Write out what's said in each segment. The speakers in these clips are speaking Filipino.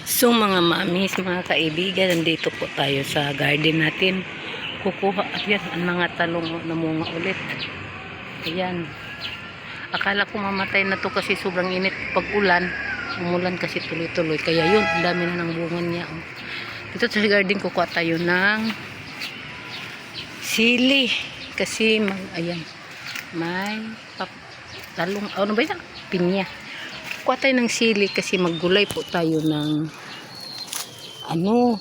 So mga mamis, mga kaibigan, nandito po tayo sa garden natin. Kukuha, ayan, ang mga talong namunga ulit. Ayan. Akala ko mamatay na to kasi sobrang init pag ulan. Umulan kasi tuloy-tuloy. Kaya yun, ang dami na ng bunga niya. Dito sa garden, kukuha tayo ng sili. Kasi, ayan, may talong, ano ba yan? Pinya. Kuha tayo ng sili kasi maggulay po tayo ng ano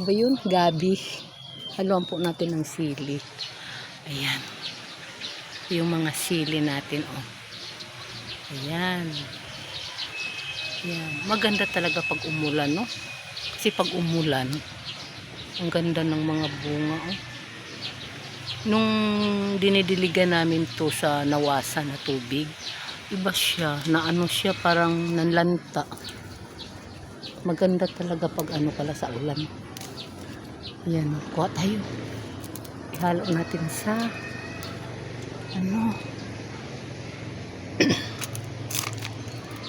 ba yun? Gabi. Haluan po natin ng sili. Ayan. Yung mga sili natin, oh. Ayan. Ayan. Maganda talaga pag umulan, no? Kasi pag umulan, ang ganda ng mga bunga, oh. Nung dinidiligan namin to sa nawasa na tubig, iba siya, na ano siya, parang nanlanta. Maganda talaga pag ano pala sa ulan. Ayan, kuha tayo. Ihalo natin sa ano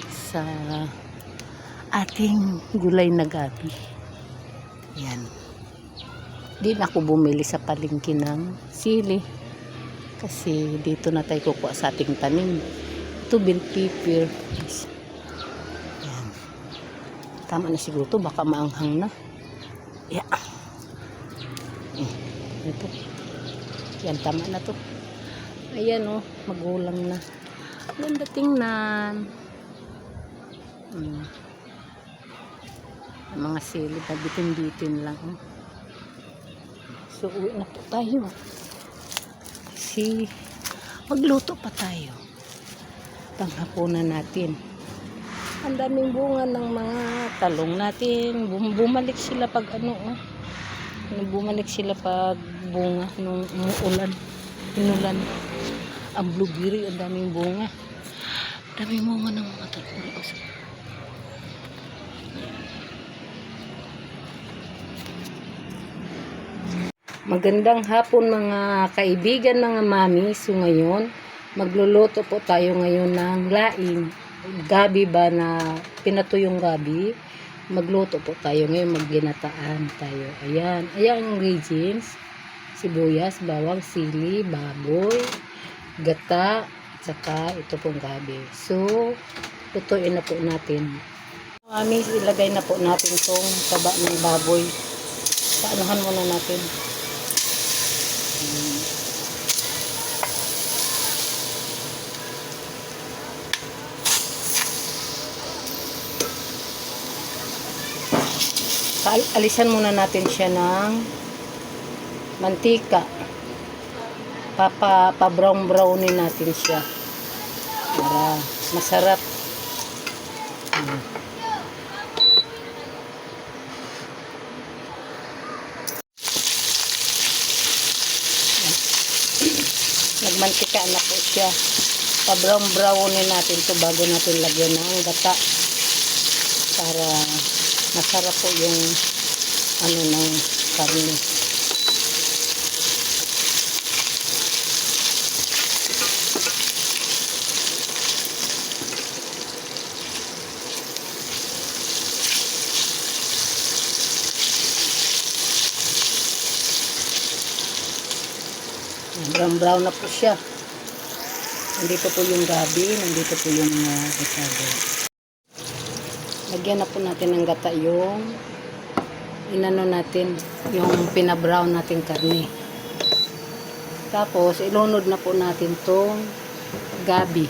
sa ating gulay na gabi. Ayan. Di na ako bumili sa palengke ng sili kasi dito na tayo kukuha sa ating tanim. Ito bell pepper. Ayan. Tama na siguro to, baka maanghang na. Yeah. Ito. Yan, tama na to. Ayan, oh, magulang na. Ganda tingnan. Mga sili na bitin-bitin lang, oh. So, uwi na po tayo. Kasi, magluto pa tayo. Panghapunan natin. Ang daming bunga ng mga talong natin. Bumalik sila pag ano, oh. Bumalik sila pag bunga nung umuulan. Inulan. Ang blueberry, ang daming bunga. Daming bunga ng mga talong. Magandang hapon mga kaibigan, mga mami. So ngayon, magluluto po tayo ngayon ng laing. Gabi ba na pinatuyong gabi. Magluto po tayo ngayon, magginataan tayo. Ayan, ayan ang ingredients. Sibuyas, bawang, sili, baboy, gata, at saka ito pong gabi. So, lutuin na po natin. Mami, ilagay na po natin itong taba ng baboy. Paanuhan muna natin. Alisan muna natin siya ng mantika. Pa-brown-brownin natin siya para masarap. Nagmantika na po siya. Pa-brown-brownin natin ito bago natin lagyan ng gata para masarap po yung ano ng karne. Brown na po siya. Nandito po yung gabi, nandito po yung gata. Lagyan na po natin ng gata yung inano natin, yung pinabrown natin karne. Tapos ilunod na po natin tong gabi.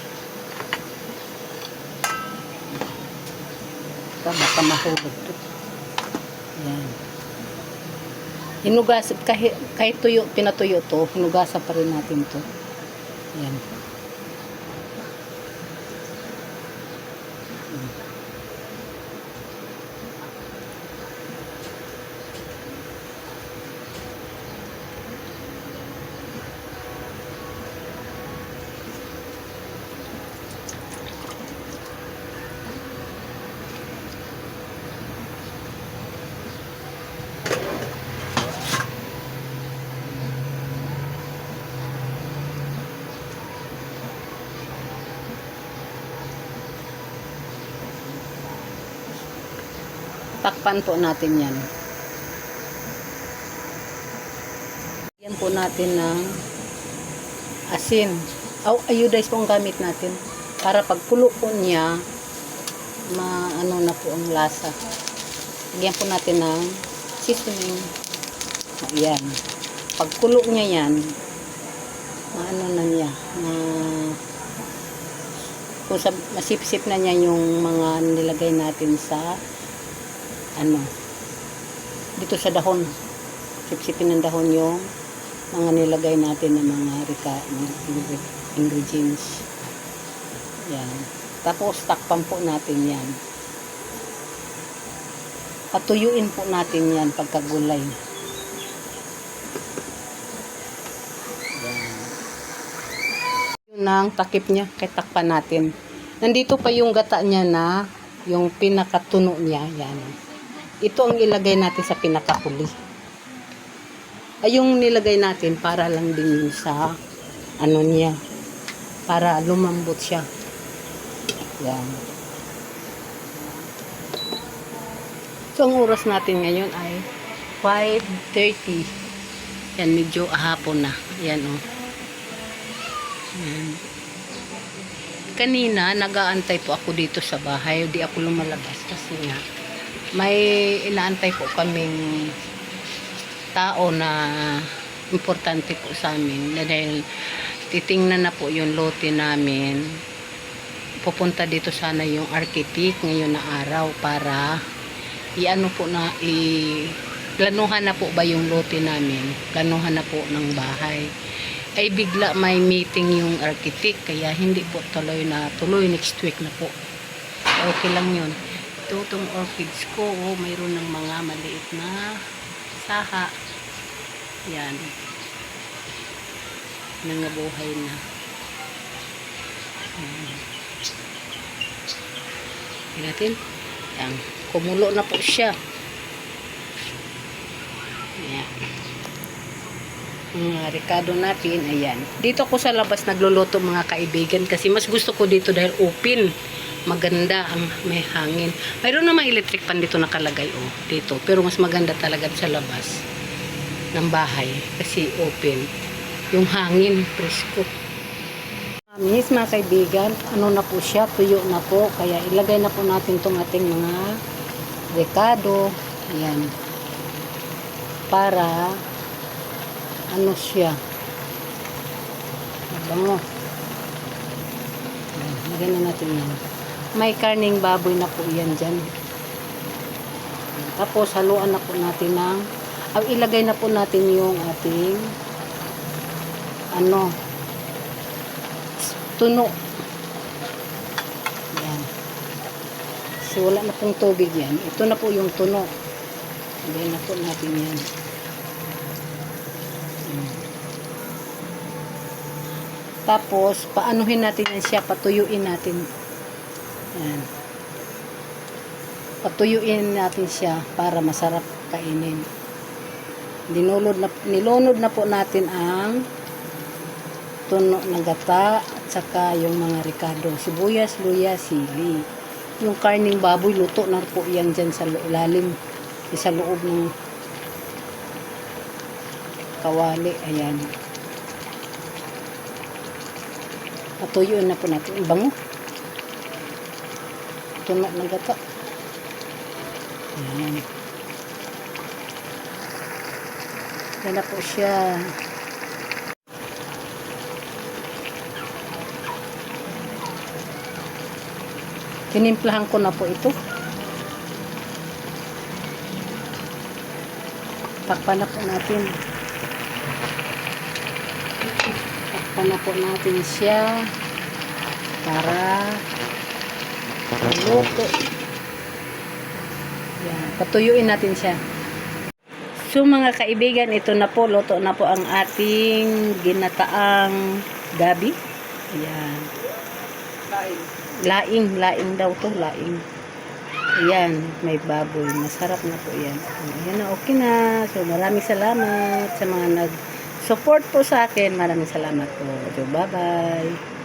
Baka mahulog to. Yan. Hinugas, kahit tuyo, pinatuyo to, hinugasan pa rin natin to. Yan. Takpan po natin yan. Yan po natin ng asin. Iodized po ang gamit natin. Para pagkulo po niya, maano na po ang lasa. Lagyan po natin ng seasoning. Ayan. Pagkulo niya yan, maano na niya, kung masipsip na niya yung mga nilagay natin sa dito sa dahon. Sipsipin ng dahon yung mga nilagay natin ng mga ingredients. Yan. Tapos takpan po natin yan. Patuyuin po natin yan pagkagulay. Yan. Yun ang takip niya, kaya takpan natin. Nandito pa yung gata niya na yung pinakatuno niya. Yan. Ito ang ilagay natin sa pinakahuli. Ay yung nilagay natin para lang din yung sa niya. Para lumambot siya. Yan. So, ang oras natin ngayon ay 5:30. Yan, medyo hapon na. Yan, o. Yan. Kanina, nag-aantay po ako dito sa bahay. Di ako lumalabas kasi nga, may inaantay po kaming tao na importante po sa amin. Dahil titingnan na po yung lote namin. Pupunta dito sana yung architect ngayon na araw para planuhan na po ba yung lote namin, planuhan na po ng bahay. Ay bigla may meeting yung architect kaya hindi po tuloy next week na po. Okay lang yun. Ito itong orchids ko, mayroon ng mga maliit na saha. Yan, nangabuhay na. Natin yan, kumulo na po siya. Yan. Mga ricado natin, ayan. Dito ko sa labas nagluluto mga kaibigan kasi mas gusto ko dito dahil open. Maganda ang may hangin. Mayroon namang electric pan dito nakalagay dito. Pero mas maganda talaga sa labas ng bahay kasi open. Yung hangin, presko. Miss mga kaibigan, na po siya, tuyo na po. Kaya ilagay na po natin itong ating mga ricado. Ayan. Para siya. Mabango. Ayan, lagyan na natin yan. May karning baboy na po yan dyan. Tapos haluan na po natin ng ilagay na po natin yung ating tuno. Yan. So wala na pong tubig yan. Ito na po yung tuno. Ilagay na po natin yan. Tapos paanuhin natin yan siya, patuyuin natin. Yan. Patuyuin natin siya para masarap kainin. Nilunod na po natin ang tuno ng gata at saka yung mga ricado, sibuyas, luya, sili. Yung karning baboy, luto na po yan dyan sa ilalim, sa loob ng kawali. Ayan. Patuyuin na po natin. Ibango. Tuno ng gata. Ayan. Yan na po siya. Tinimplahan ko na po ito. Takpan na po natin. Takpan na po natin siya para luto. Yan. Patuyuin natin siya. So mga kaibigan, ito na po, luto na po ang ating ginataang gabi. Ayan. Laing daw to, laing. Ayan, may baboy. Masarap na po yan. Ayan na, okay na. So maraming salamat sa mga nag-support po sa akin. Maraming salamat po. So bye-bye.